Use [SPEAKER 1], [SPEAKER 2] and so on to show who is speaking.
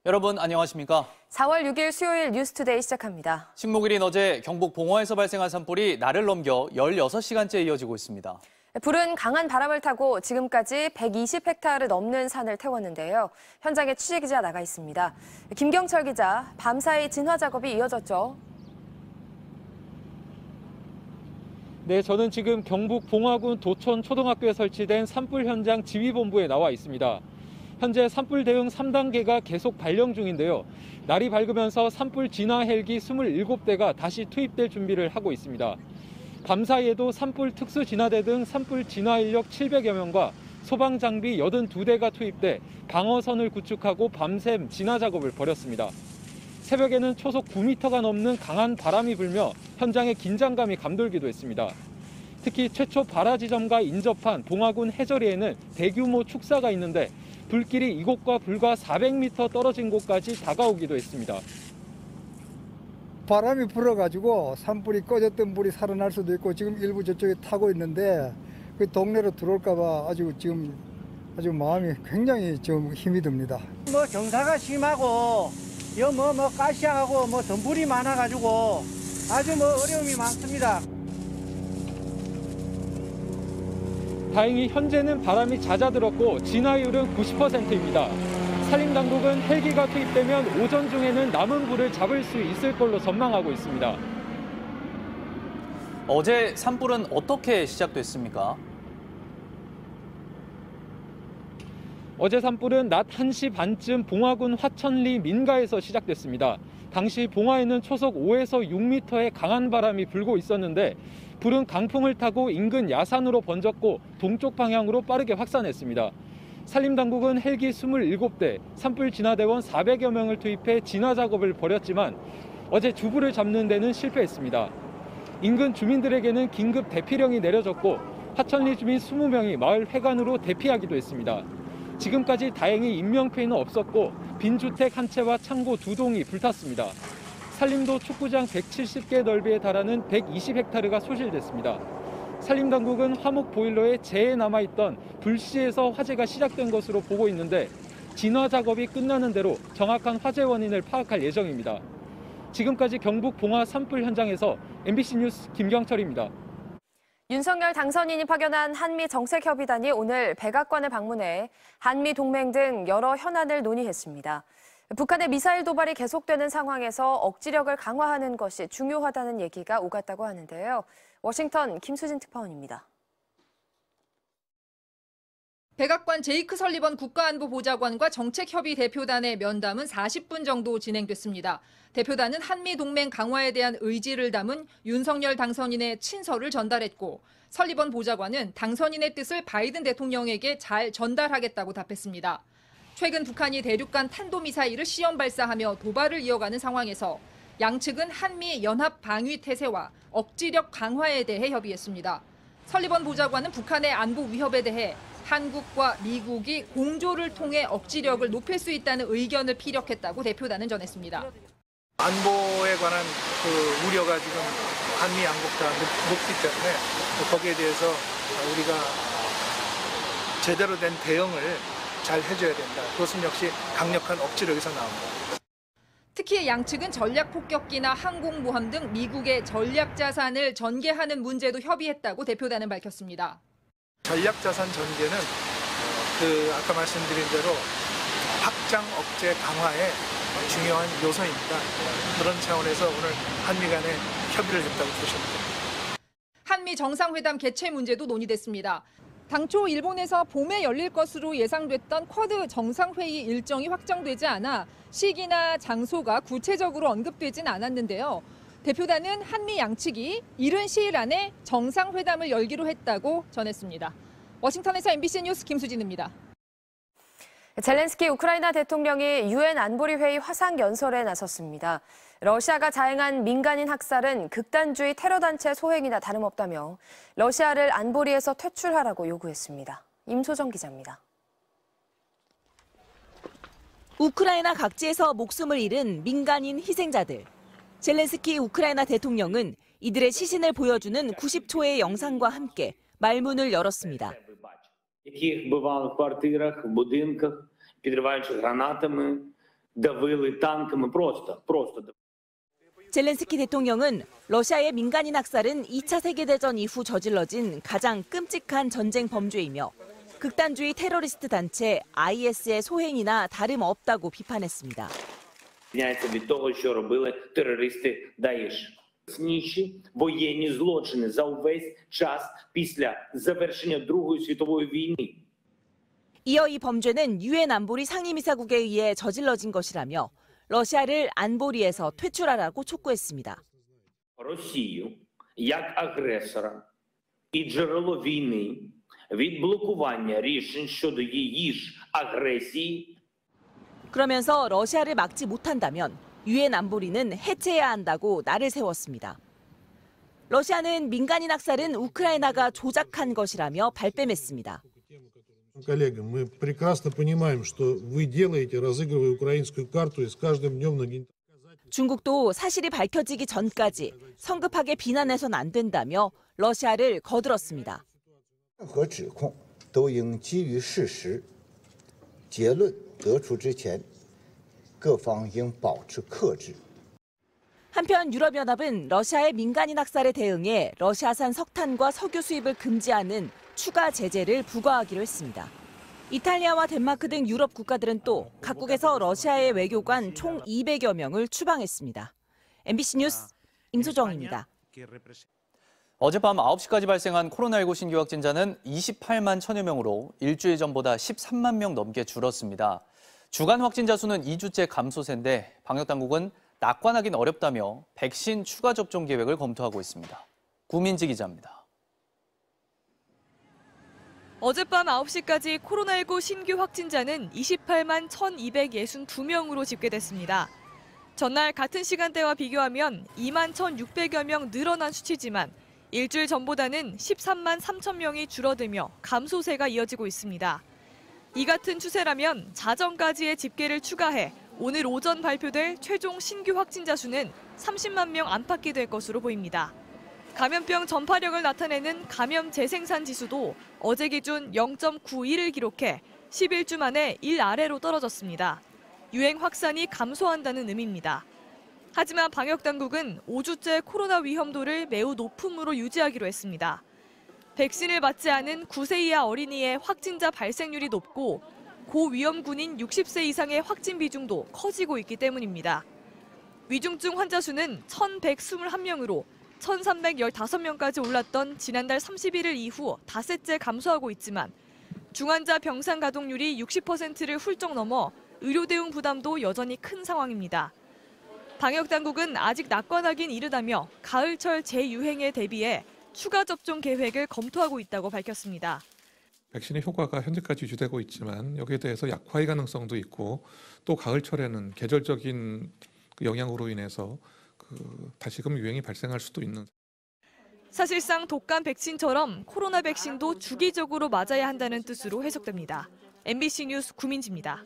[SPEAKER 1] 여러분 안녕하십니까?
[SPEAKER 2] 4월 6일 수요일 뉴스투데이 시작합니다.
[SPEAKER 1] 식목일인 어제 경북 봉화에서 발생한 산불이 날을 넘겨 16시간째 이어지고 있습니다.
[SPEAKER 2] 불은 강한 바람을 타고 지금까지 120헥타르 넘는 산을 태웠는데요. 현장에 취재기자 나가 있습니다. 김경철 기자, 밤사이 진화 작업이 이어졌죠.
[SPEAKER 3] 네, 저는 지금 경북 봉화군 도촌 초등학교에 설치된 산불 현장 지휘본부에 나와 있습니다. 현재 산불 대응 3단계가 계속 발령 중인데요. 날이 밝으면서 산불 진화 헬기 27대가 다시 투입될 준비를 하고 있습니다. 밤사이에도 산불 특수 진화대 등 산불 진화 인력 700여 명과 소방 장비 82대가 투입돼 방어선을 구축하고 밤샘 진화 작업을 벌였습니다. 새벽에는 초속 9m가 넘는 강한 바람이 불며 현장에 긴장감이 감돌기도 했습니다. 특히 최초 발화 지점과 인접한 봉화군 해저리에는 대규모 축사가 있는데 불길이 이곳과 불과 400m 떨어진 곳까지 다가오기도 했습니다.
[SPEAKER 4] 바람이 불어가지고 산불이 꺼졌던 불이 살아날 수도 있고 지금 일부 저쪽에 타고 있는데 그 동네로 들어올까 봐 아주 마음이 굉장히 좀 힘이 듭니다.
[SPEAKER 5] 정사가 심하고 가시하고 덤불이 많아가지고 아주 어려움이 많습니다.
[SPEAKER 3] 다행히 현재는 바람이 잦아들었고 진화율은 90%입니다. 산림당국은 헬기가 투입되면 오전 중에는 남은 불을 잡을 수 있을 걸로 전망하고 있습니다.
[SPEAKER 1] 어제 산불은 어떻게 시작됐습니까?
[SPEAKER 3] 어제 산불은 낮 1시 반쯤 봉화군 화천리 민가에서 시작됐습니다. 당시 봉화에는 초속 5에서 6m의 강한 바람이 불고 있었는데 불은 강풍을 타고 인근 야산으로 번졌고 동쪽 방향으로 빠르게 확산했습니다. 산림당국은 헬기 27대, 산불 진화대원 400여 명을 투입해 진화 작업을 벌였지만 어제 주불을 잡는 데는 실패했습니다. 인근 주민들에게는 긴급 대피령이 내려졌고 화천리 주민 20명이 마을 회관으로 대피하기도 했습니다. 지금까지 다행히 인명피해는 없었고 빈주택 한 채와 창고 2동이 불탔습니다. 산림도 축구장 170개 넓이에 달하는 120헥타르가 소실됐습니다. 산림당국은 화목 보일러에 재에 남아있던 불씨에서 화재가 시작된 것으로 보고 있는데 진화 작업이 끝나는 대로 정확한 화재 원인을 파악할 예정입니다. 지금까지 경북 봉화 산불 현장에서 MBC 뉴스 김경철입니다.
[SPEAKER 2] 윤석열 당선인이 파견한 한미정책협의단이 오늘 백악관을 방문해 한미동맹 등 여러 현안을 논의했습니다. 북한의 미사일 도발이 계속되는 상황에서 억지력을 강화하는 것이 중요하다는 얘기가 오갔다고 하는데요. 워싱턴 김수진 특파원입니다.
[SPEAKER 6] 백악관 제이크 설리번 국가안보보좌관과 정책협의 대표단의 면담은 40분 정도 진행됐습니다. 대표단은 한미동맹 강화에 대한 의지를 담은 윤석열 당선인의 친서를 전달했고 설리번 보좌관은 당선인의 뜻을 바이든 대통령에게 잘 전달하겠다고 답했습니다. 최근 북한이 대륙간 탄도미사일을 시험 발사하며 도발을 이어가는 상황에서 양측은 한미 연합 방위 태세와 억지력 강화에 대해 협의했습니다. 설리번 보좌관은 북한의 안보 위협에 대해 한국과 미국이 공조를 통해 억지력을 높일 수 있다는 의견을 피력했다고 대표단은 전했습니다.
[SPEAKER 7] 안보에 관한 우려가 지금 한미 양국 다 높기 때문에 거기에 대해서 우리가 제대로 된 대응을 잘 해줘야 된다. 그것은 역시 강력한 억지력에서 나옵니다.
[SPEAKER 6] 특히 양측은 전략폭격기나 항공모함 등 미국의 전략자산을 전개하는 문제도 협의했다고 대표단은 밝혔습니다.
[SPEAKER 7] 전략자산 전개는 아까 말씀드린 대로 확장 억제 강화의 중요한 요소입니다. 그런 차원에서 오늘 한미 간에 협의를 했다고 보시면 됩니다.
[SPEAKER 6] 한미 정상회담 개최 문제도 논의됐습니다. 당초 일본에서 봄에 열릴 것으로 예상됐던 쿼드 정상회의 일정이 확정되지 않아 시기나 장소가 구체적으로 언급되진 않았는데요. 대표단은 한미 양측이 이른 시일 안에 정상회담을 열기로 했다고 전했습니다. 워싱턴에서 MBC 뉴스 김수진입니다.
[SPEAKER 2] 젤렌스키 우크라이나 대통령이 유엔 안보리 회의 화상 연설에 나섰습니다. 러시아가 자행한 민간인 학살은 극단주의 테러단체 소행이나 다름없다며 러시아를 안보리에서 퇴출하라고 요구했습니다. 임소정 기자입니다.
[SPEAKER 8] 우크라이나 각지에서 목숨을 잃은 민간인 희생자들. 젤렌스키 우크라이나 대통령은 이들의 시신을 보여주는 90초의 영상과 함께 말문을 열었습니다.
[SPEAKER 9] яких вбивали в квартирах, в будинках, підриваючи гранатами, давили танками просто.
[SPEAKER 8] 젤렌스키 대통령은 러시아의 민간인 학살은 2차 세계대전 이후 저질러진 가장 끔찍한 전쟁 범죄이며 극단주의 테러리스트 단체 IS의 소행이나 다름없다고 비판했습니다.
[SPEAKER 9] Відрізняється від того, що робили терористи Даїш. Найстрашніші воєнні злочини за увесь час після завершення Другої світової війни.
[SPEAKER 8] 이어 이 범죄는 유엔 안보리 상임이사국에 의해 저질러진 것이라며 러시아를 안보리에서 퇴출하라고 촉구했습니다.
[SPEAKER 9] Росію як агресора і джерело війни від блокування рішень щодо її ж агресії.
[SPEAKER 8] 그러면서 러시아를 막지 못한다면 유엔 안보리는 해체해야 한다고 날을 세웠습니다. 러시아는 민간인 학살은 우크라이나가 조작한 것이라며 발뺌했습니다.
[SPEAKER 10] Коллега, мы прекрасно понимаем, что вы делаете, разыгрывая украинскую карту, и с каждым днем нагнетаете.
[SPEAKER 8] 중국도 사실이 밝혀지기 전까지 성급하게 비난해선 안 된다며 러시아를 거들었습니다.
[SPEAKER 11] 任何指控都应基于事实，结论得出之前，各方应保持克制。
[SPEAKER 8] 한편 유럽연합은 러시아의 민간인 학살에 대응해 러시아산 석탄과 석유 수입을 금지하는 추가 제재를 부과하기로 했습니다. 이탈리아와 덴마크 등 유럽 국가들은 또 각국에서 러시아의 외교관 총 200여 명을 추방했습니다. MBC 뉴스 임소정입니다.
[SPEAKER 1] 어젯밤 9시까지 발생한 코로나19 신규 확진자는 28만 1천여 명으로 일주일 전보다 13만 명 넘게 줄었습니다. 주간 확진자 수는 2주째 감소세인데 방역당국은 낙관하긴 어렵다며 백신 추가 접종 계획을 검토하고 있습니다. 구민지 기자입니다.
[SPEAKER 12] 어젯밤 9시까지 코로나19 신규 확진자는 28만 1,262명으로 집계됐습니다. 전날 같은 시간대와 비교하면 2만 1,600여 명 늘어난 수치지만 일주일 전보다는 13만 3천 명이 줄어들며 감소세가 이어지고 있습니다. 이 같은 추세라면 자정까지의 집계를 추가해 오늘 오전 발표될 최종 신규 확진자 수는 30만 명 안팎이 될 것으로 보입니다. 감염병 전파력을 나타내는 감염 재생산 지수도 어제 기준 0.91을 기록해 11주 만에 1 아래로 떨어졌습니다. 유행 확산이 감소한다는 의미입니다. 하지만 방역당국은 5주째 코로나 위험도를 매우 높음으로 유지하기로 했습니다. 백신을 맞지 않은 9세 이하 어린이의 확진자 발생률이 높고 고위험군인 60세 이상의 확진 비중도 커지고 있기 때문입니다. 위중증 환자 수는 1,121명으로 1,315명까지 올랐던 지난달 31일 이후 닷새째 감소하고 있지만 중환자 병상 가동률이 60%를 훌쩍 넘어 의료 대응 부담도 여전히 큰 상황입니다. 방역당국은 아직 낙관하긴 이르다며 가을철 재유행에 대비해 추가 접종 계획을 검토하고 있다고 밝혔습니다.
[SPEAKER 13] 백신의 효과가 현재까지 유지되고 있지만 여기에 대해서 약화의 가능성도 있고 또 가을철에는 계절적인 영향으로 인해서 다시금 유행이 발생할 수도 있는.
[SPEAKER 12] 사실상 독감 백신처럼 코로나 백신도 주기적으로 맞아야 한다는 뜻으로 해석됩니다. MBC 뉴스 구민지입니다.